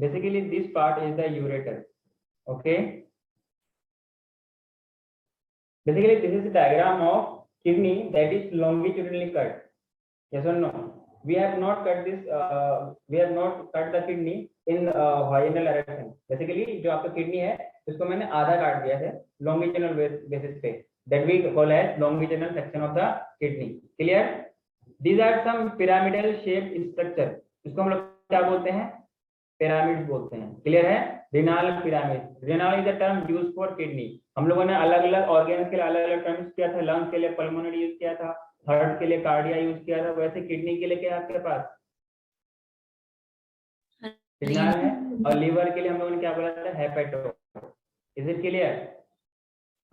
Basically this part is the ureter. Okay, basically this is a diagram of kidney that is longitudinally cut. Yes or no? We have not cut this we have not cut the kidney in horizontal direction. Basically जो आपका kidney है उसको मैंने आधा काट दिया है longitudinal basis पे, that we call as longitudinal section of the kidney. Clear? These are some pyramidal shaped structure. इसको हम लोग क्या बोलते हैं? पिरामिड बोलते हैं. क्लियर है? Renal pyramid. Renal is the term used for kidney. हम लोगों ने अलग अलग ऑर्गन्स के लिए अलग अलग टर्म्स किया था. लंग्स के लिए पल्मोनरी यूज किया था, हार्ट के लिए कार्डिया यूज किया था. वैसे किडनी के लिए क्या है आपके पास? रिनाल है. और लीवर के लिए हम लोगों ने क्या बोला था? हेपेटो. Is it clear?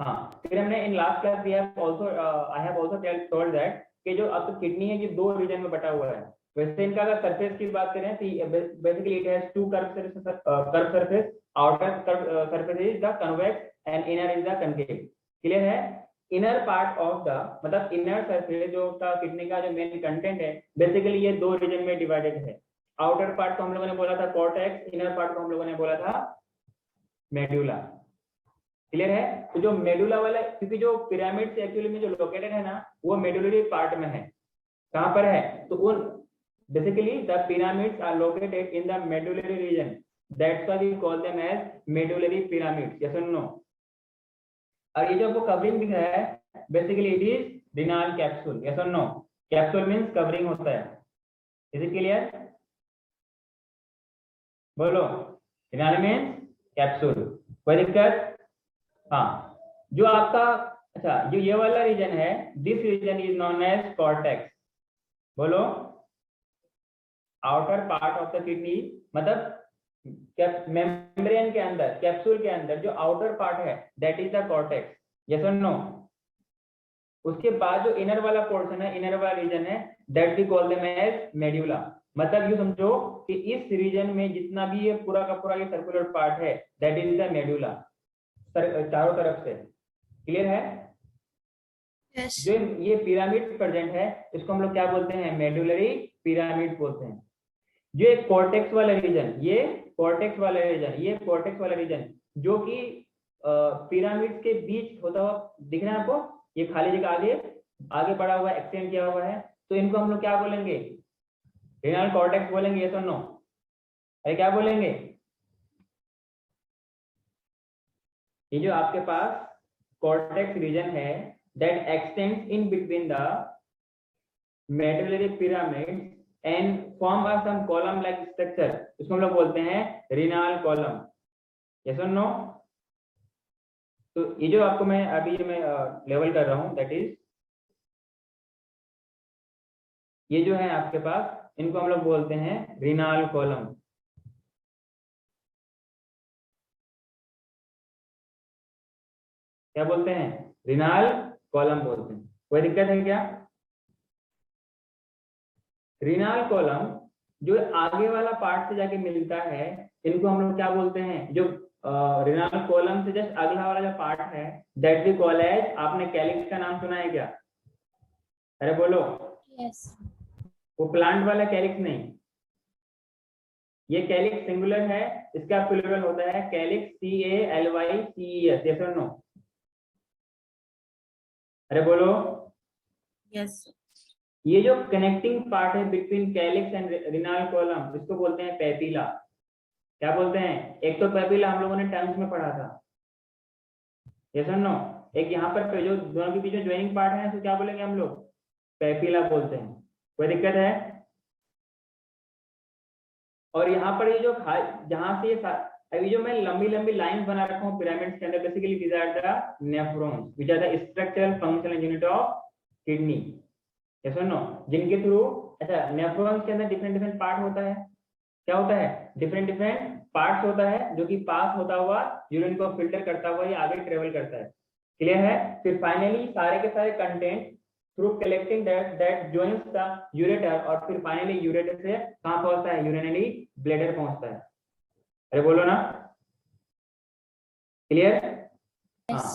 हाँ. फिर हमने in last class we have also I have also told that कि जो आपका किडनी है ये दो रीजन में बटा हुआ है. वैसे इनका अगर सरफेस की बात करें तो basically it has to curve surface. Outer surface is the convex and inner is the concave. Clear है? इनर पार्ट ऑफ द मतलब इनर सरफेस जो का किडनी का जो मेन कंटेंट है बेसिकली ये दो रीजन में डिवाइडेड है. आउटर पार्ट को हम लोगों ने बोला था कॉर्टेक्स, इनर पार्ट को हम लोगों ने बोला था मेडुला. क्लियर है? तो जो मेडुला वाला, क्योंकि जो पिरामिड से एक्चुअली में जो लोकेटेड है ना वो मेडुलरी पार्ट में है. कहां पर है? तो उन basically the pyramids are located in the medullary region. That's why we call them as medullary pyramids. Yes or no? और ये जो आपको कवरिंग दिख रहा है basically it is renal capsule. Yes or no? Capsule means covering होता है. Is it clear? बोलो. renal means capsule. कोई दिक्कत? हाँ. जो आपका अच्छा जो ये वाला रीजन है this region is known as cortex. बोलो. Outer part of the kidney मतलब मेम्ब्रेन के अंदर, कैप्सूल के अंदर जो आउटर पार्ट है that is the cortex. Yes और नो? उसके बाद जो इनर वाला पोर्शन है, इनर वाला रीजन है that we call them as medulla. मतलब यू समझो कि इस रीजन में जितना भी ये पूरा का पूरा ये सर्कुलर पार्ट है दैट इज द मेड्यूला चारों तरफ से. क्लियर है? yes. जो ये पिरामिड प्रेजेंट है इसको हम लोग क्या बोलते हैं? मेडुलरी पिरामिड बोलते हैं. जो एक कॉर्टेक्स वाला रीजन, ये कॉर्टेक्स वाला रीजन, ये कॉर्टेक्स वाला रीजन जो कि पिरामिड के बीच होता हुआ दिख रहा है आपको, ये खाली जगह आगे आगे बढ़ा हुआ है, एक्सटेंड किया हुआ है, तो इनको हम लोग क्या बोलेंगे? रिनल कॉर्टेक्स बोलेंगे. ये तो नो? अरे क्या बोलेंगे? ये जो आपके पास कॉर्टेक्स रीजन है that x tends in between the medullary pyramid and form a some column like structure, इसको हम लोग बोलते हैं renal column. yes or no? तो ये जो आपको मैं अभी मैं लेवल कर रहा हूं दैट इज ये जो है आपके पास इनको हम लोग बोलते हैं renal column. क्या बोलते हैं? renal column बोलते हैं. कोई दिक्कत है क्या? रिनाल कॉलम जो आगे वाला पार्ट से जाके मिलता है इनको हम लोग क्या बोलते हैं? जो रिनाल कॉलम से जस्ट अगला वाला जो पार्ट है दैट वी कॉल एज, आपने कैलिक्स का नाम सुना है क्या? अरे बोलो. yes. वो प्लांट वाला कैलिक्स नहीं, ये कैलिक्स सिंगुलर है, इसका प्लूरल होता है कैलिक्स. CALYCES. यस और नो? अरे बोलो. yes. ये जो कनेक्टिंग पार्ट है बिटवीन कैलिक्स एंड रिनाल कॉलम इसको बोलते हैं पेपिला. क्या बोलते हैं? एक तो पेपिला हम लोगों ने टर्म्स में पढ़ा था. यस और नो? एक यहाँ पर जो दोनों के बीच में ज्वाइनिंग पार्ट है इसको क्या बोलेंगे हम लोग? पेपिला बोलते हैं. कोई दिक्कत है? और यहाँ पर ये जो जहां से अभी जो मैं लंबी लंबी लाइन बना रखा हूँ पिरामिड्स के अंदर basically these are the nephrons which are the structural functional unit of kidney. Yes और नो? जिनके थ्रू अच्छा नेफ्रॉन्स के अंदर डिफरेंट डिफरेंट पार्ट होता है. क्या होता है? डिफरेंट डिफरेंट पार्ट्स होता है जो कि पास होता हुआ यूरिन को फिल्टर करता हुआ ये आगे ट्रेवल करता है. क्लियर है? फिर फाइनली सारे के सारे content through collecting that joins the ureter और फिर फाइनली यूरेटर से कहां पहुंचता है? यूरिनरी ब्लैडर पहुंचता है. अरे बोलो ना. क्लियर? yes.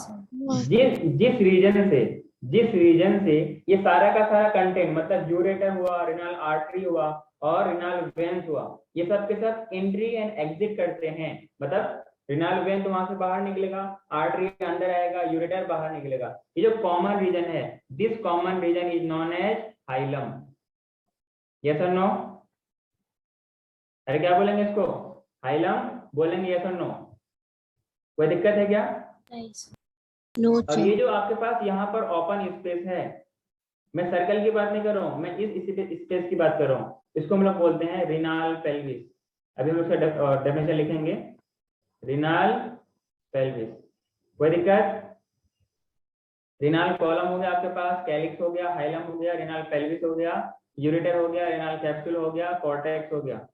जिस रीजन से जिस रीजन से ये सारा का सारा कंटेंट, मतलब यूरेटर हुआ, रिनल आर्टरी हुआ और रिनल वेन्स हुआ, ये सब के सब एंट्री एंड एग्जिट करते हैं। मतलब रिनल वेन तो वहां से बाहर निकलेगा, आर्टरी अंदर आएगा, यूरेटर बाहर निकलेगा। ये जो कॉमन रीजन है, this common region is known as hilum. Yes और नो? अरे क्या बोलेंगे इसको? हाइलम बोलेंगे, यस और नो? कोई दिक्कत है क्या? Nice. No, और sir. ये जो आपके पास यहाँ पर ओपन स्पेस है, मैं सर्कल की बात नहीं कर रहा हूँ, मैं इस स्पेस की बात कर रहा हूँ। इसको हम लोग बोलते हैं रिनाल पेल्विस। अभी हम उसका डेफिनेशन लिखेंगे, रिनाल पेल्विस। कोई दिक्कत? रिनाल कॉलम हो गया आपके पास, कैलिक्स हो गया, हाइलम हो गया, रिनाल पेल्विस हो गया, यूरेटर हो गया, रिनाल कैप्सूल हो गया, कॉर्टेक्स हो गया।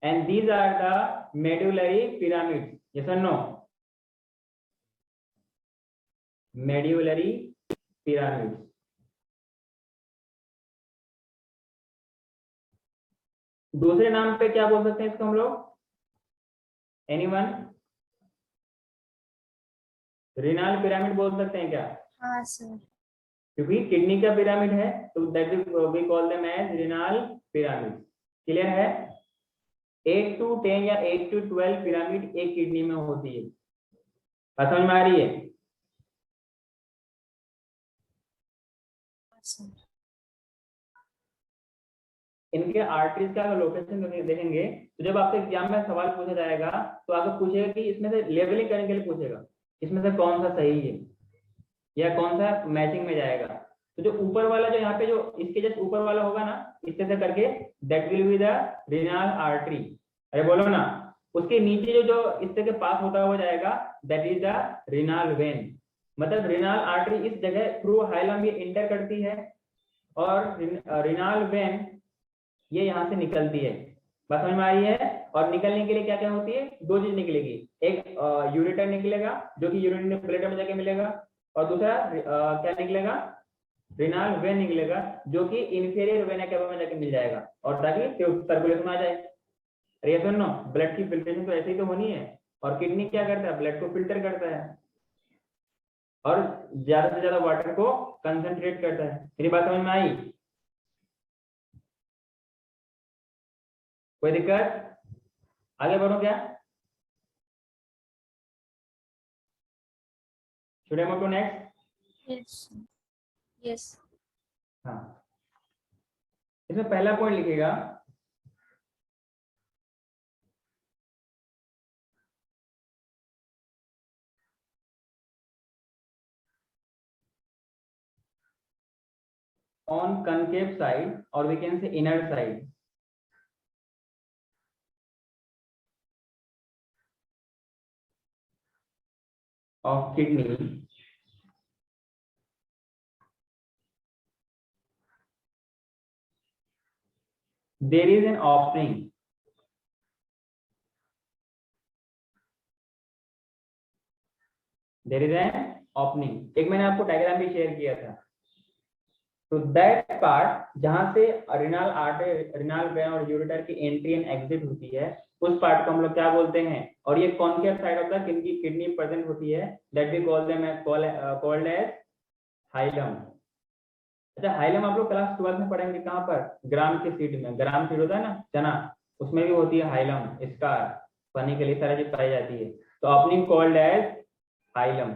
And these are the medullary pyramid. Yes और नो? Medullary pyramid. दूसरे नाम पे क्या बोल सकते हैं इसको हम लोग? एनीवन? रिनाल पिरामिड बोल सकते हैं क्या? हाँ sir. क्योंकि किडनी का पिरामिड है, तो that we call them as renal pyramid. Clear है? 8 to 10 या 8 to 12 पिरामिड एक किडनी में होती है। बात समझ में आ रही है? हाँ sir. इनके आर्टरीज का लोकेशन देखेंगे, तो जब आपसे एग्जाम में सवाल पूछा जाएगा तो आपको पूछेगा कि इसमें से लेवलिंग करने के लिए पूछेगा, इसमें से कौन सा सही है या कौन सा मैचिंग में जाएगा। तो जो ऊपर वाला, जो यहाँ पे जो इसके जस्ट ऊपर वाला होगा ना, इस तरह से करके, that will be the renal artery. अरे बोलो ना। उसके नीचे जो जो इस तरह के पास होता हुआ जाएगा, दैट इज द रिनाल वेन। मतलब रिनाल आर्टरी इस जगह थ्रू हाइलम ये इंटर करती है, और रिनाल वेन ये यहाँ से निकलती है। बात समझ में आ रही है? और निकलने के लिए क्या क्या होती है? दो चीज निकलेगी, एक यूरेटर निकलेगा जो कि यूरिन प्लेटर में जाके मिलेगा, और दूसरा क्या निकलेगा? रिनाल वेन निकलेगा जो कि इंफीरियर वेना केवा में जाके मिल जाएगा, और ताकि सर्कुलेशन आ जाए। अरे सुनो, ब्लड की फिल्ट्रेशन तो ऐसे ही तो होनी है, और किडनी क्या करता है? ब्लड को फिल्टर करता है और ज्यादा से ज्यादा वाटर को कंसंट्रेट करता है। मेरी बात समझ में आई? कोई दिक्कत? आगे बढ़ो क्या? Should I move to next? Yes. Yes. हाँ, इसमें पहला पॉइंट लिखिएगा, on concave side, or we can say inner side of kidney, there is an opening. There is an opening. एक मैंने आपको डायग्राम भी शेयर किया था। तो दैट पार्ट जहां से रिनाल आर्टरी, रिनाल वेन और यूरेटर की एंट्री एंड एग्जिट होती है, उस पार्ट को हम लोग क्या बोलते हैं? और ये concave side of the kidney present होती है, that we call them called as hilum. अच्छा, हाइलम आप लोग क्लास 12 में पढ़ेंगे कहाँ पर? ग्राम की सीड में। ग्राम सीड होता है ना, चना, उसमें भी होती है हाइलम, स्कार पानी के लिए सारी चीज पाई जाती है। तो ओपनिंग कॉल्ड एज हाइलम।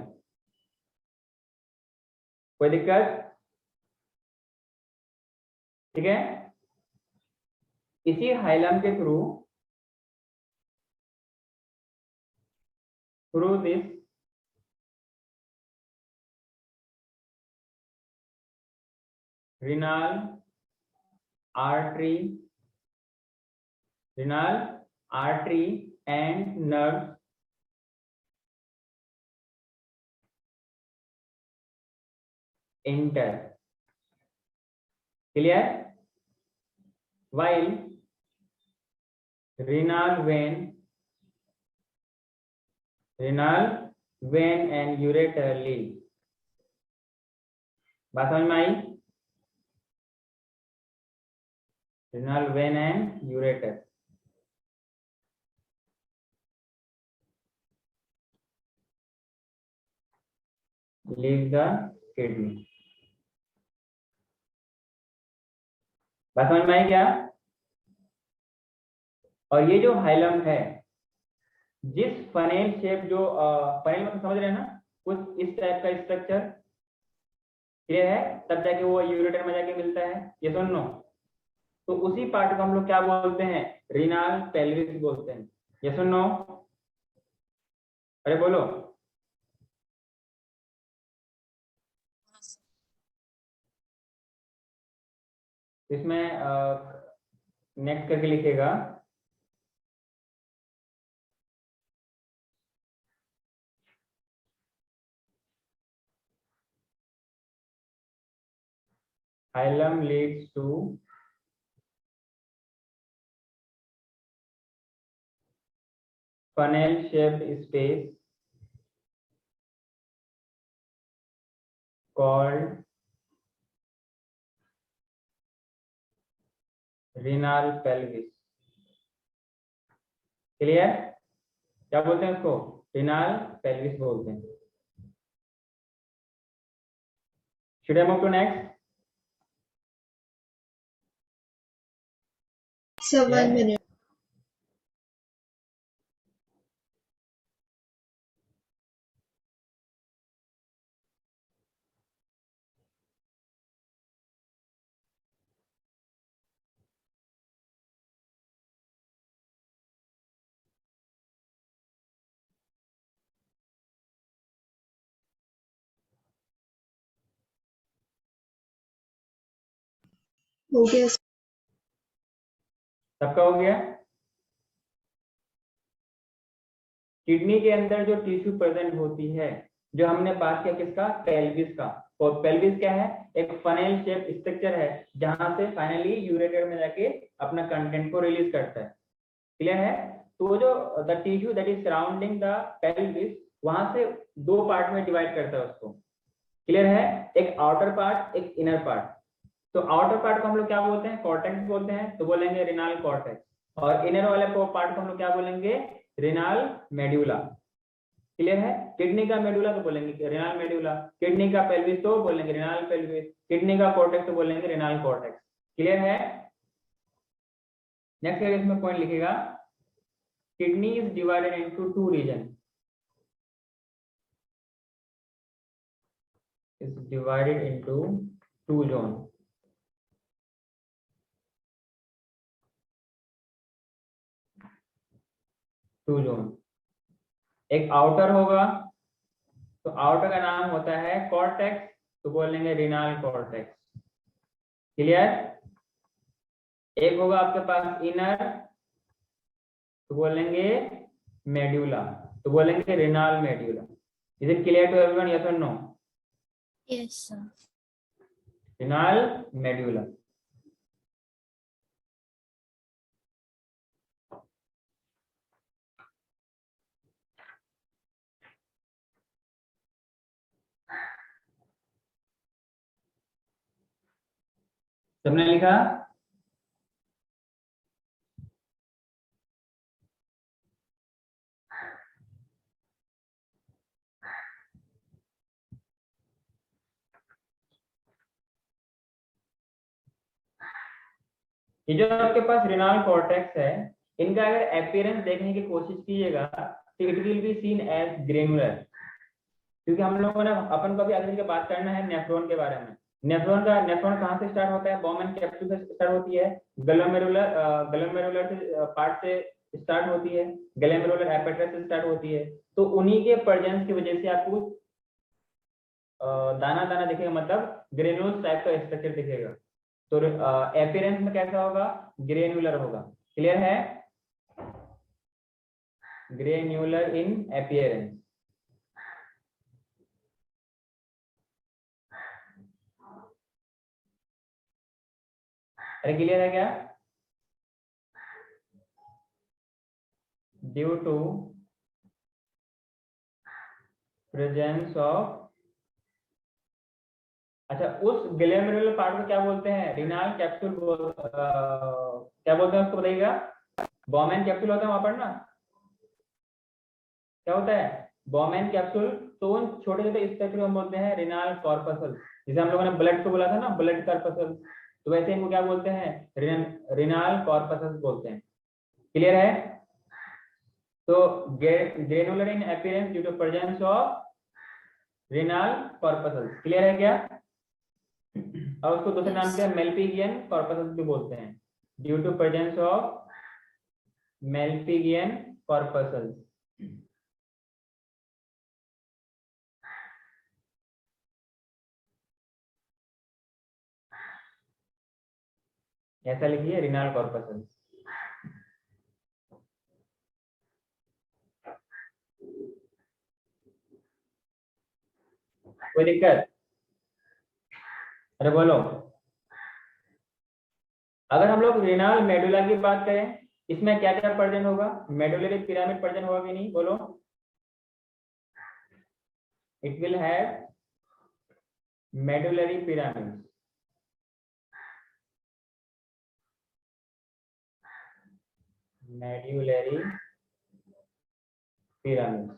कोई दिक्कत? ठीक है। इसी हाइलम के through this renal artery, and nerves enter. Clear? While renal vein and ureter leave. बात समझ में आई? renal vein and ureter leave the kidney. बात समझ में आई क्या? और ये जो हाइलम है, जिस फनेल शेप जो फनेल मतलब समझ रहे हैं ना, कुछ इस टाइप का स्ट्रक्चर, क्लियर है, तब जाके वो यूरेटर में जाके मिलता है, ये सुन लो। तो उसी पार्ट को हम लोग क्या बोलते हैं? रीनाल पेल्विस बोलते हैं, ये सुन लो। अरे बोलो। इसमें नेक्स्ट करके लिखेगा, hilum leads to funnel shaped space called renal pelvis। Clear? क्या बोलते हैं उसको? renal pelvis बोलते हैं। Should I move to next? So Yeah. 1 minute. हो गया। सबका हो गया? किडनी के अंदर जो टिश्यू प्रेजेंट होती है, जो हमने बात किया किसका? पेल्विस का। और पेल्विस क्या है? एक फनेल शेप स्ट्रक्चर है, जहां से फाइनली यूरेटर में जाके अपना कंटेंट को रिलीज करता है। क्लियर है? तो वो जो the tissue that is surrounding the pelvis, वहां से दो पार्ट में डिवाइड करता है उसको। क्लियर है? एक आउटर पार्ट, एक इनर पार्ट। तो आउटर पार्ट को हम लोग क्या बोलते हैं? कॉर्टेक्स बोलते हैं, तो बोलेंगे रिनाल कॉर्टेक्स। और इनर वाले पार्ट को हम लोग क्या बोलेंगे? Renal medulla. क्लियर है? किडनी का मेडुला तो बोलेंगे रिनाल मेडुला, किडनी का पेल्विस तो बोलेंगे रिनाल पेल्विस, किडनी का कॉर्टेक्स तो बोलेंगे रिनाल कॉर्टेक्स। क्लियर है? नेक्स्ट इसमें पॉइंट लिखेगा, kidney is divided into two region, is divided into two zone। Two zone, एक आउटर होगा, तो आउटर का नाम होता है कॉर्टेक्स, तो बोलेंगे रिनाल कॉर्टेक्स। क्लियर? एक होगा आपके पास इनर, तो बोलेंगे मेड्यूला, तो बोलेंगे renal medulla. Is it clear to everyone? Yes और no? Yes, sir. Renal medulla. सबने लिखा? ये जो आपके पास रिनाल कॉर्टेक्स है, इनका अगर अपीयरेंस देखने की कोशिश कीजिएगा तो it will be seen as granular, क्योंकि हम लोगों ने अपन को भी आगे के बात करना है नेफ्रॉन के बारे में। नेफ्रॉन कहाँ से स्टार्ट होता है? बॉमन कैप्सूल से स्टार्ट होती है, ग्लोमेरुलर से पार्ट से स्टार्ट होती है, ग्लोमेरुलर एपेटस से स्टार्ट होती है। तो उन्हीं के प्रेजेंस की वजह से आपको दाना दाना दिखेगा, मतलब ग्रेन्यूल्स टाइप का स्ट्रक्चर दिखेगा। तो अपीयरेंस में कैसा होगा? ग्रेन्युलर होगा। क्लियर है? ग्रेन्युलर इन अपीयरेंस। अरे क्लियर है क्या? ड्यू टू प्रेजेंस ऑफ, अच्छा उस ग्लोमेरुलर पार्ट को क्या बोलते हैं? रिनाल कैप्सूल क्या बोलते हैं उसको बताइएगा? बॉमेन कैप्सूल होता है वहां पर ना, क्या होता है? Bowman capsule. तो उन छोटे छोटे स्ट्रक्चर को हम बोलते हैं रिनाल कॉर्पसल। जैसे हम लोगों ने ब्लड को बोला था ना, ब्लड कॉर्पसल, तो वैसे इनको क्या बोलते हैं, रिनाल कॉर्पस बोलते हैं। क्लियर है? तो granular in appearance due to presence of renal corpus. Clear है क्या? और उसको दूसरे नाम से मेल्पिगियन कॉर्पस भी बोलते हैं, due to presence of malpighian corpus. ऐसा लिखिए, रिनाल कॉर्पस। कोई दिक्कत? अरे बोलो। अगर हम लोग रिनाल मेडुला की बात करें, इसमें क्या क्या प्रेजेंट होगा? मेडुलरी पिरामिड प्रेजेंट होगा कि नहीं, बोलो। It will have medullary pyramid. Medullary pyramid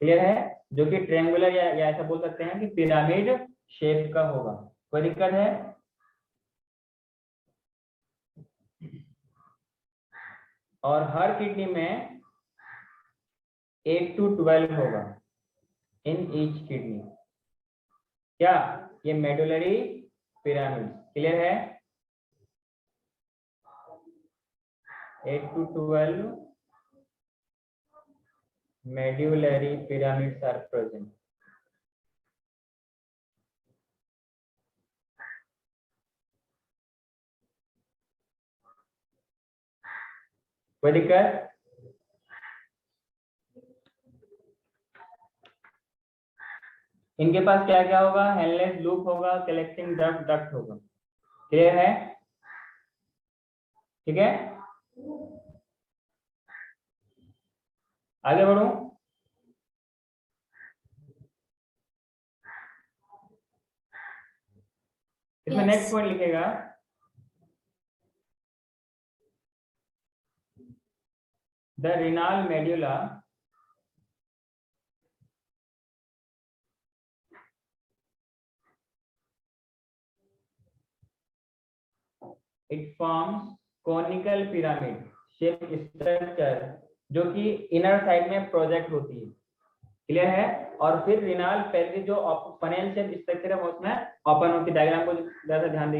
clear है? जो कि ट्रायंगुलर या ऐसा बोल सकते हैं कि पिरामिड शेप का होगा। कोई दिक्कत है? और हर किडनी में 8 to 12 होगा इन ईच किडनी। क्या ये मेडुलरी पिरामिड क्लियर है? 8 to 12 medullary pyramids are present. कोई दिक्कत? इनके पास क्या क्या होगा? हेलनेस लूप होगा, कलेक्टिंग डक्ट होगा। क्लियर है? ठीक है, आगे बढ़ो। इसमें नेक्स्ट पॉइंट लिखेगा, the renal medulla it forms conical pyramid shape structure जो कि इनर साइड में प्रोजेक्ट होती है। क्लियर है? और फिर रिनाल पेल्विस जो फनेल शेप स्ट्रक्चर है वो उसमें ओपन होती है। डायग्राम को ज्यादा ध्यान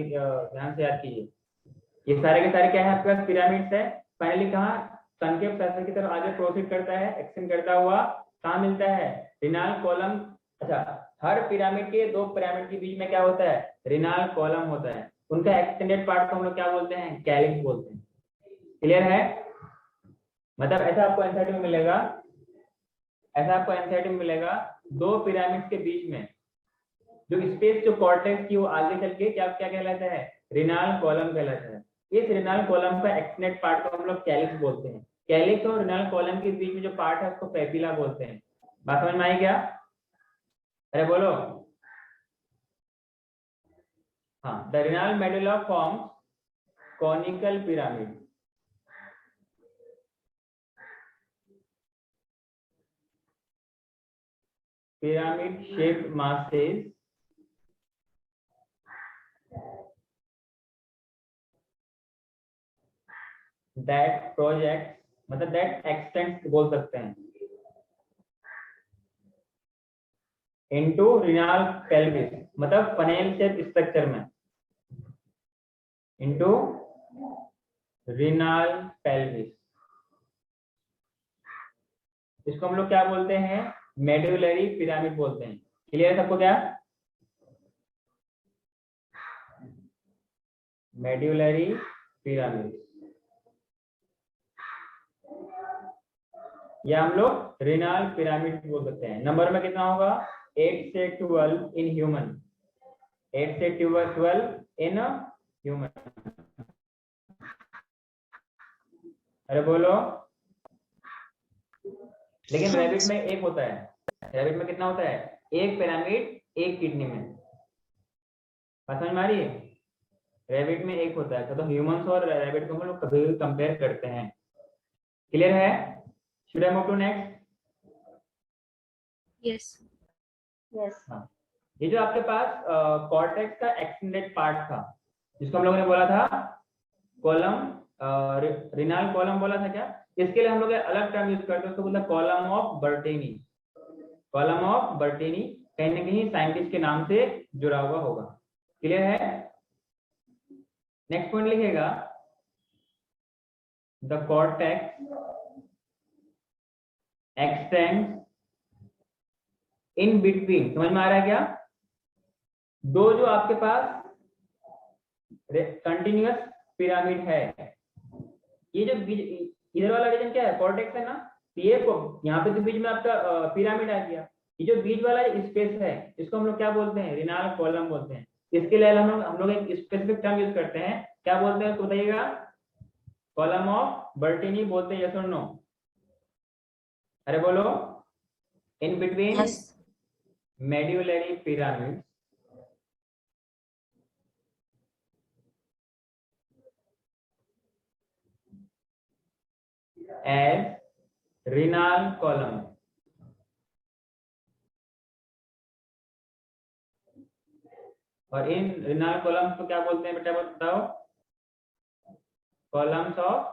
से याद कीजिए। ये सारे के सारे क्या है आपके पास? पिरामिड्स है। फाइनली कहाँ कनकेव सर्कल की तरफ आगे प्रोसीड करता है, एक्सटेंड करता हुआ कहाँ मिलता है? रिनाल कॉलम। अच्छा, हर पिरामिड के दो पिरामिड के बीच में क्या होता है? रिनाल कॉलम होता है। उनका एक्सटेंडेड पार्ट को हम लोग क्या बोलते हैं? कैलिक्स बोलते हैं। क्लियर है? मतलब ऐसा आपको एनसीईआरटी में मिलेगा, ऐसा आपको एनसीईआरटी में मिलेगा, दो पिरामिड्स के बीच में जो स्पेस जो कॉर्टेक्स की वो आगे चल के क्या क्या कहलाता है? रिनाल कॉलम कहलाता है। इस रिनाल कॉलम का एक्सटेंडेड पार्ट को हम लोग कैलिक्स बोलते हैं। कैलिक्स और रिनाल कॉलम के बीच में जो पार्ट है उसको पेपिला बोलते हैं। बात समझ में आई क्या? अरे बोलो। हाँ, the renal medulla forms conical pyramid. pyramid shaped masses that projects, मतलब that extends बोल सकते हैं, into renal pelvis, मतलब फनेल शेप स्ट्रक्चर में, into renal pelvis। इसको हम लोग क्या बोलते हैं? मेडुलरी पिरामिड बोलते हैं। क्लियर है सबको? क्या मेडुलरी पिरामिड या हम लोग रिनाल पिरामिड बोल सकते हैं। नंबर में कितना होगा? 8 से 12 इन ह्यूमन, 8 से 12 इन ह्यूमन। अरे बोलो। लेकिन रैबिट में एक होता है। रैबिट में कितना होता है? एक पिरामिड एक किडनी में। बात समझ में आ रही है? रैबिट में एक होता है। तो ह्यूमंस और रैबिट को हम लोग कभी भी कंपेयर करते हैं। क्लियर है? Should I move to next? Yes. Yes. हाँ, ये जो आपके पास कॉर्टेक्स का एक्सटेंडेड पार्ट था, जिसको हम लोगों ने बोला था कॉलम, रिनाल कॉलम बोला था क्या, इसके लिए हम लोग अलग टर्म यूज करते हैं, उसको बोलते हैं कॉलम ऑफ बर्टेनी। कॉलम ऑफ बर्टेनी कहीं ना कहीं साइंटिस्ट के नाम से जुड़ा हुआ होगा। क्लियर है? नेक्स्ट पॉइंट लिखिएगा, the cortex x tends in between. समझ में आ रहा है क्या? दो जो आपके पास कंटिन्यूअस पिरामिड है, ये जो बीच इधर वाला रीजन क्या है, कॉर्टेक्स है ना, ये यहाँ पे तो बीच में आपका पिरामिड आ गया। ये जो बीच वाला स्पेस है, इसको हम लोग क्या बोलते हैं, रिनाल कॉलम बोलते हैं। इसके लिए हम लोग एक स्पेसिफिक टर्म यूज करते हैं, क्या बोलते हैं उसको बताइएगा? कॉलम ऑफ बर्टेनी बोलते हैं, यस और नो? अरे बोलो। In between medullary pyramid as renal column। और इन रिनाल कॉलम्स को क्या बोलते हैं बेटा, बताओ? Columns of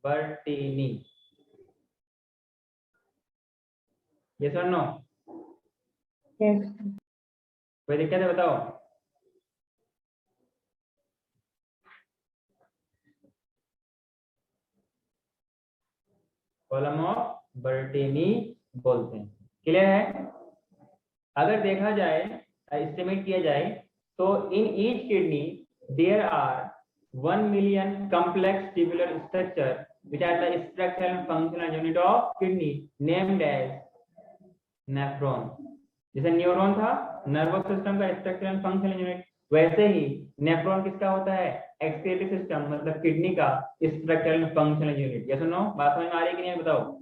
बर्टीनी। यस और नो? कोई दिक्कत है बताओ? कॉलम ऑफ बर्टीनी बोलते हैं। क्लियर है? अगर देखा जाए, एस्टिमेट किया जाए, तो in each kidney there are 1 million complex tubular structure which are the structural and functional unit of kidney named as nephron। जैसे न्यूरॉन था नर्वस सिस्टम का स्ट्रक्चरल एंड फंक्शनल यूनिट, वैसे ही नेफ्रॉन किसका होता है, एक्सक्रीटरी सिस्टम मतलब kidney का structural and functional unit. Yes और नो? बात समझ में आ रही है कि नहीं बताओ?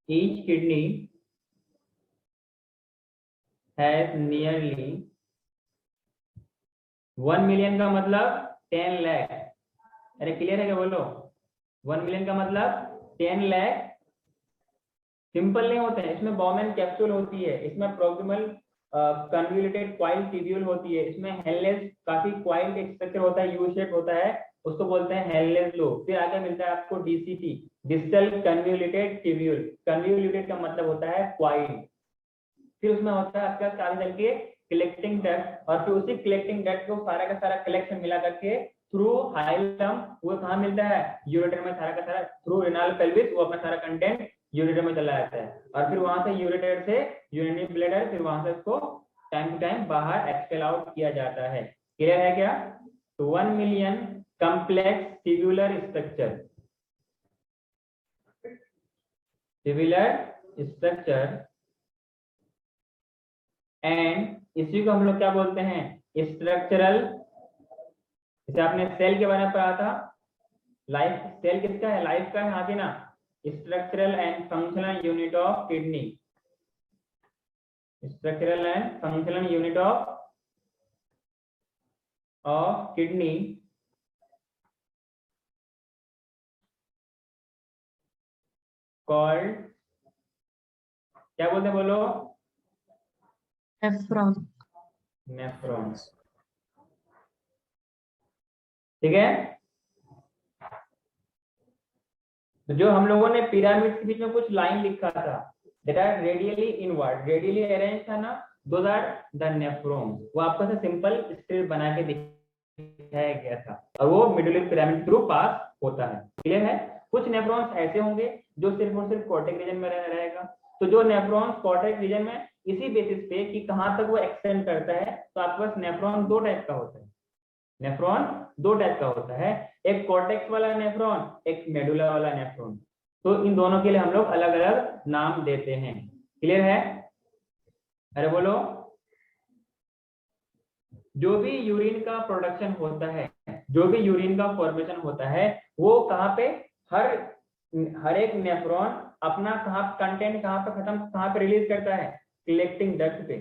Each kidney has nearly 1 million का मतलब 10 लाख। अरे क्लियर है क्या बोलो? 1 million का मतलब 10 लाख। सिंपल नहीं होते हैं, इसमें बॉमेन कैप्सूल होती है, इसमें प्रोक्सिमल कन्वोल्यूटेड क्वाइल ट्यूब्यूल होती है, इसमें हेललेस काफी क्वाइल एक स्ट्रक्चर होता है, यू शेप होता है, उसको बोलते हैं हेललेस लूप। फिर आगे मिलता है आपको DCT, distal convoluted tubule. Convoluted का मतलब होता है क्वाइल। फिर उसमें होता है आपका काले रंग के कलेक्टिंग डक्ट, और फिर उसी कलेक्टिंग डक्ट को सारा का सारा कलेक्शन मिला करके थ्रू हाइलम वो कहाँ मिलता है, यूरेटर में। सारा का सारा थ्रू रिनाल पेल्विस वो अपना सारा कंटेंट यूरेटर में चला जाता है, और फिर वहां से यूरेटर से यूरिनरी ब्लैडर, फिर वहां से उसको टाइम टू टाइम बाहर एक्सपेल आउट किया जाता है। क्लियर है क्या? तो 1 million complex tubular structure, tubular structure, and इसी को हम लोग क्या बोलते हैं, स्ट्रक्चरल। जैसे आपने सेल के बारे में पढ़ा था, लाइफ सेल किसका है, लाइफ का है, हाँ कि ना? Structural and functional unit of kidney, structural and functional unit of kidney called, क्या बोलते हैं बोलो? नेफ्रॉन। नेफ्रॉन। ठीक है? तो जो हम लोगों ने पिरामिड के बीच में कुछ लाइन लिखा था, that are radially inward, radially arranged था ना, those are the nephrons। वो आपको से सिंपल स्ट्रिप बना के दिखाया गया था, और वो मिडुलरी पिरामिड थ्रू पास होता है। क्लियर है? कुछ नेफ्रॉन्स ऐसे होंगे जो सिर्फ और सिर्फ कॉर्टेक्स रीजन में रहेगा। तो जो नेफ्रॉन्स कॉर्टेक्स रीजन में इसी बेसिस पे कि कहां तक वो एक्सटेंड करता है, तो आपके पास नेफ्रॉन दो टाइप का होता है। नेफ्रॉन दो टाइप का होता है, एक कॉर्टेक्स वाला नेफ्रॉन, एक मेडुला वाला नेफ्रॉन। तो इन दोनों के लिए हम लोग अलग अलग नाम देते हैं। क्लियर है? अरे बोलो। जो भी यूरिन का प्रोडक्शन होता है, जो भी यूरिन का फॉर्मेशन होता है, वो कहाँ पे, हर एक नेफ्रॉन अपना कहाँ कंटेंट कहाँ पे खत्म, कहाँ पे रिलीज करता है, कलेक्टिंग डक्ट पे।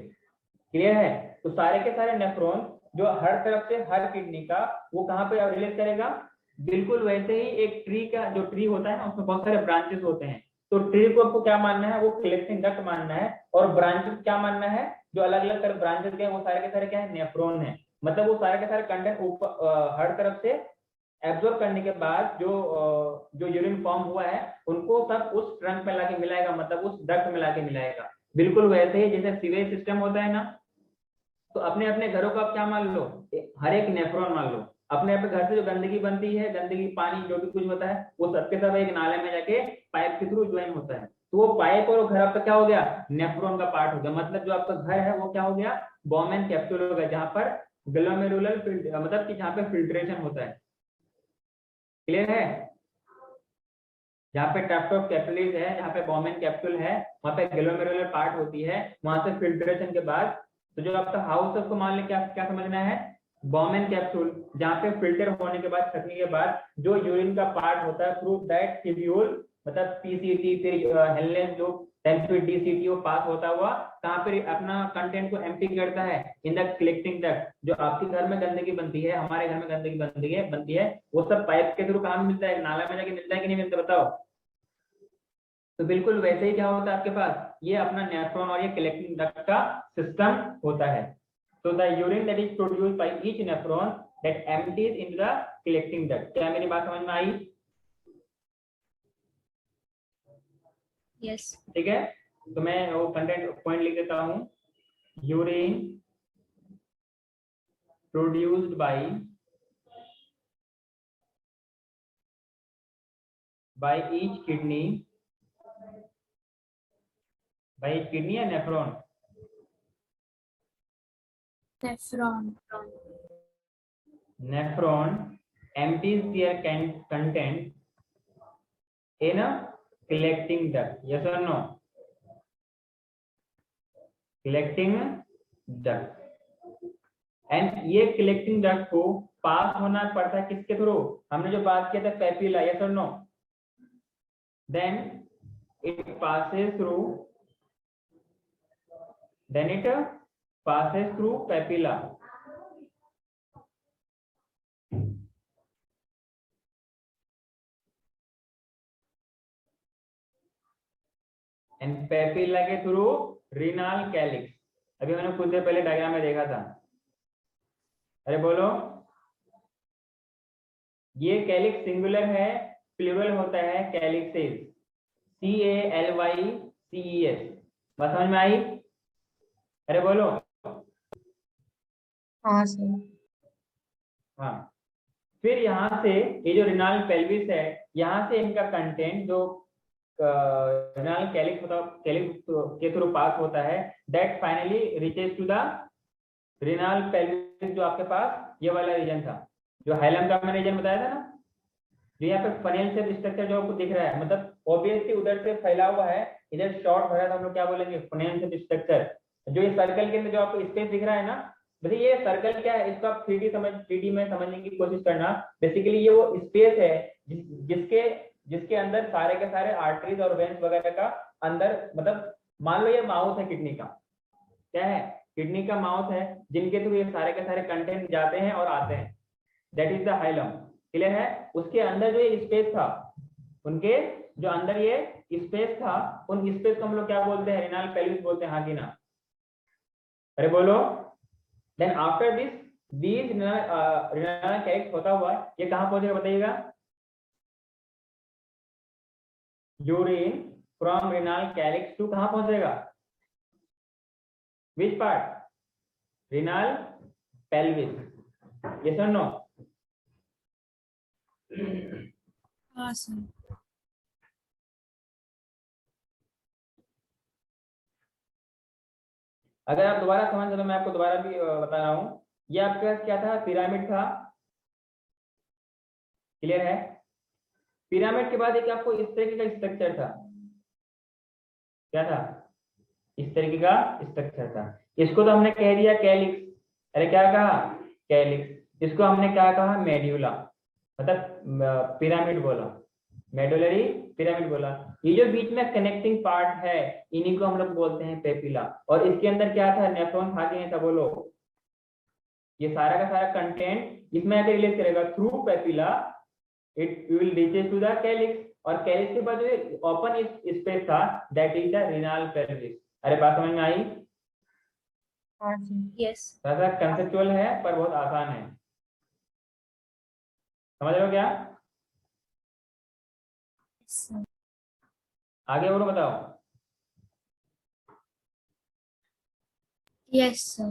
क्लियर है? तो सारे के सारे नेफ्रॉन जो हर तरफ से हर किडनी का, वो कहाँ पे रिलीज करेगा, बिल्कुल वैसे ही एक ट्री का जो ट्री होता है ना, उसमें बहुत सारे ब्रांचेस होते हैं, तो ट्री को आपको क्या मानना है, वो कलेक्टिंग डक्ट मानना है, और ब्रांचेस क्या मानना है, जो अलग अलग ब्रांचेस के वो सारे के सारे क्या है, नेफ्रॉन है। मतलब वो सारे के सारे कंटेंट ऊपर हर तरफ से एब्जॉर्ब करने के बाद जो यूरिन फॉर्म हुआ है उनको सब उस ट्रंक में लाके मिलाएगा, मतलब उस डक्ट में लाके मिलाएगा। बिल्कुल वैसे ही जैसे सीवेज सिस्टम होता है ना, तो अपने अपने घरों को आप क्या मान लो, हर एक नेफ्रॉन मान लो। अपने अपने घर से जो गंदगी बनती है, गंदगी पानी जो भी कुछ होता है, वो सबके सब एक नाले में जाके पाइप के थ्रू ज्वाइन होता है। तो वो पाइप और घर आपका क्या हो गया, नेफ्रॉन का पार्ट हो गया। मतलब जो आपका घर है वो क्या हो गया, बॉमेन कैप्सूल हो गया, जहां पर ग्लोमेरुलर मतलब कि जहाँ पे फिल्ट्रेशन होता है। क्लियर है? जहाँ पे टफ्ट ऑफ कैपिलरीज है, जहाँ पे बॉमेन कैप्सूल है, वहाँ पे ग्लोमेरुलर पार्ट होती है, वहां से फिल्ट्रेशन के बाद तो जो आपका हाउस है उसको मान ले क्या क्या समझना है, बॉमेन कैप्सूल, जहाँ पे फिल्टर होने के बाद छकने के बाद जो यूरिन का पार्ट होता है थ्रू दैट ट्यूब्यूल, मतलब पीसीटी फिर हेलनेस जो फिर डीसीटी वो पास होता हुआ कहाँ पे अपना कंटेंट को एम्प्टी करता है, इन द कलेक्टिंग डक्ट। जो आपके घर में गंदगी बनती है, हमारे घर में गंदगी बनती है, वो सब पाइप के थ्रू कहाँ मिलता है, नाला में जाके मिलता है कि नहीं मिलता, बताओ। तो बिल्कुल वैसे ही क्या होता है आपके पास, ये अपना नेफ्रॉन और ये कलेक्टिंग डक्ट का सिस्टम होता है। So the urine that is produced by each nephron that empties into the collecting duct. क्या मेरी बात समझ में आई? Yes. ठीक है, तो मैं वो कंटेंट पॉइंट लिख देता हूँ। Urine produced by each kidney या nephron, nephron empties their content in a collecting duct. Yes or no? Collecting duct. And ये कलेक्टिंग डक्ट को पास होना पड़ता है किसके थ्रू, हमने जो बात किया था पेपिला, यस और no, then it passes through papilla, and papilla के थ्रू रीनाल कैलिक्स। अभी मैंने कुछ देर पहले डायग्राम में देखा था, अरे बोलो, ये कैलिक्स सिंगुलर है, प्लूरल होता है कैलिक्सेस, CALYCES। बात समझ में आई? अरे बोलो। हाँ सर। हाँ, फिर यहाँ से ये जो रिनाल पेल्विस है, यहाँ से इनका कंटेंट जो रिनाल कैलिक्स के थ्रू पास होता है, that finally reaches to the renal pelvis. जो आपके पास ये वाला रीजन था, जो हाइलम का मैंने रीजन बताया था ना, जो यहाँ पे फनेल शेप स्ट्रक्चर जो आपको दिख रहा है, मतलब ऑब्वियसली उधर से फैला हुआ है, इधर शॉर्ट भरा है, तो हम लोग क्या बोलेंगे, फनेल शेप स्ट्रक्चर। जो ये सर्कल के अंदर जो आपको स्पेस दिख रहा है ना, वैसे ये सर्कल क्या है, इसको आप 3D में समझने की कोशिश करना। बेसिकली ये वो स्पेस है जिसके अंदर सारे के सारे आर्टरीज और वेन्स वगैरह का अंदर, मतलब मान लो ये माउथ है किडनी का, क्या है, किडनी का माउथ है, जिनके थ्रू ये सारे के सारे कंटेंट जाते हैं और आते हैं, that is the hilum. Clear है? उसके अंदर जो ये स्पेस था, उनके जो अंदर ये स्पेस था, उन स्पेस को हम लोग क्या बोलते हैं, रिनाल पेल्विस बोलते हैं, हाँ कि ना? अरे बोलो। Then after this these renal calyx होता हुआ ये कहाँ पहुंचेगा बताइएगा? Urine from renal calyx to कहाँ पहुंचेगा? Which part? Renal pelvis. Yes और नो? हाँ सर। अगर आप दोबारा समझ तो मैं आपको दोबारा भी बता रहा हूँ। ये आपका क्या था, पिरामिड था। क्लियर है? पिरामिड के बाद एक आपको इस तरीके का स्ट्रक्चर था, क्या था, इस तरीके का स्ट्रक्चर था। इसको तो हमने कह दिया कैलिक्स। अरे क्या कहा, कैलिक्स। इसको हमने क्या कहा, मेड्यूला, मतलब पिरामिड बोला, मेडुलरी पिरामिड बोला। ये जो बीच में कनेक्टिंग पार्ट है, इन्हीं को हम लोग बोलते हैं पेपिला। और इसके अंदर क्या था, नेफ्रॉन था कि नहीं था, बोलो। ये सारा का सारा कंटेंट इसमें आकर रिलीज करेगा through papilla, it will reaches to the calyx. और कैलिस के बाद जो ओपन स्पेस था that is the renal pelvis. अरे बात समझ में आई? हाँ सर। Yes. थोड़ा सा कंसेप्चुअल है पर बहुत आसान है, समझ रहे हो क्या? Yes, sir. आगे और बताओ। Yes, sir.